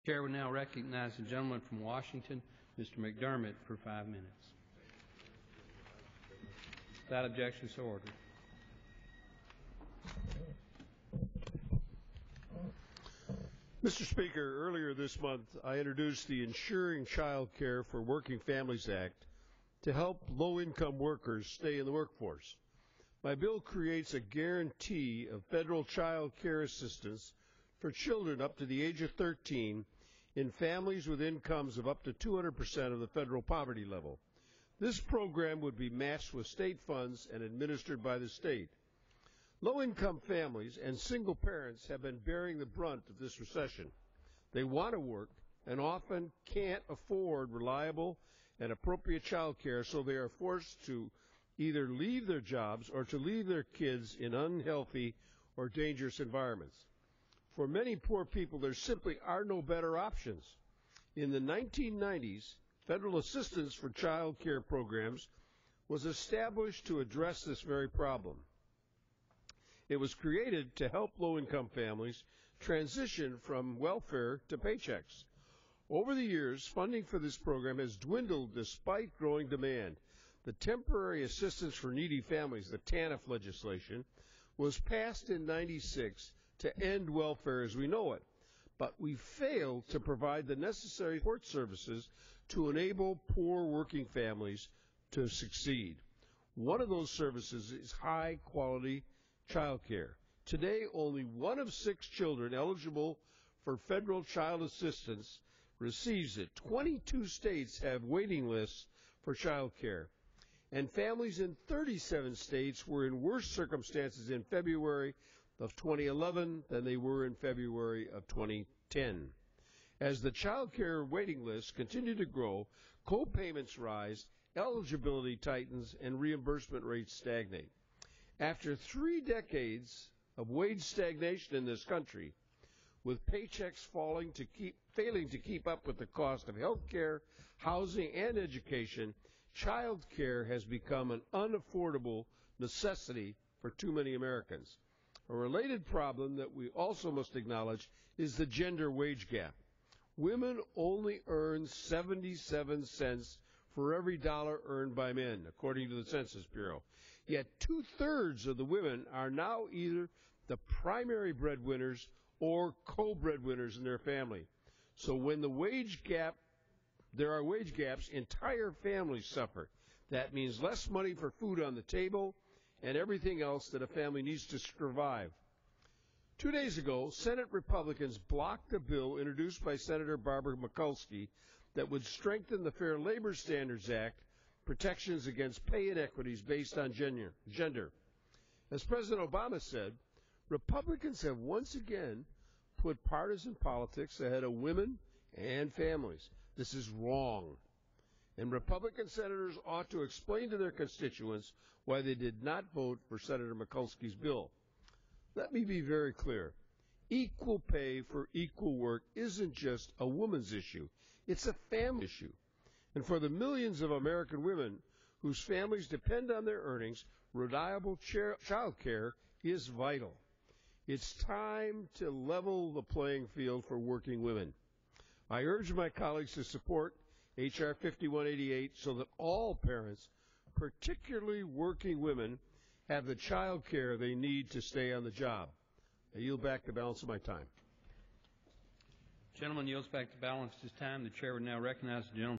The Chair would now recognize the gentleman from Washington, Mr. McDermott, for 5 minutes. Without objection, so ordered. Mr. Speaker, earlier this month, I introduced the Ensuring Child Care for Working Families Act to help low-income workers stay in the workforce. My bill creates a guarantee of federal child care assistance for children up to the age of 13 in families with incomes of up to 200% of the federal poverty level. This program would be matched with state funds and administered by the state. Low-income families and single parents have been bearing the brunt of this recession. They want to work and often can't afford reliable and appropriate child care, so they are forced to either leave their jobs or to leave their kids in unhealthy or dangerous environments. For many poor people, there simply are no better options. In the 1990s, federal assistance for child care programs was established to address this very problem. It was created to help low-income families transition from welfare to paychecks. Over the years, funding for this program has dwindled despite growing demand. The Temporary Assistance for Needy Families, the TANF legislation, was passed in '96 to end welfare as we know it, but we failed to provide the necessary support services to enable poor working families to succeed. One of those services is high-quality child care. Today, only 1 of 6 children eligible for federal child assistance receives it. 22 states have waiting lists for child care, and families in 37 states were in worse circumstances in February of 2011 than they were in February of 2010. As the child care waiting lists continue to grow, co-payments rise, eligibility tightens, and reimbursement rates stagnate. After 3 decades of wage stagnation in this country, with paychecks failing to keep up with the cost of health care, housing, and education, child care has become an unaffordable necessity for too many Americans. A related problem that we also must acknowledge is the gender wage gap. Women only earn 77 cents for every dollar earned by men, according to the Census Bureau. Yet 2/3 of the women are now either the primary breadwinners or co-breadwinners in their family. So when there are wage gaps, entire families suffer. That means less money for food on the table and everything else that a family needs to survive. 2 days ago, Senate Republicans blocked a bill introduced by Senator Barbara Mikulski that would strengthen the Fair Labor Standards Act protections against pay inequities based on gender. As President Obama said, Republicans have once again put partisan politics ahead of women and families. This is wrong, and Republican senators ought to explain to their constituents why they did not vote for Senator Mikulski's bill. Let me be very clear. Equal pay for equal work isn't just a woman's issue. It's a family issue. And for the millions of American women whose families depend on their earnings, reliable child care is vital. It's time to level the playing field for working women. I urge my colleagues to support H.R. 5188 so that all parents, particularly working women, have the child care they need to stay on the job. I yield back the balance of my time. The gentleman yields back the balance of his time. The Chair would now recognize the gentleman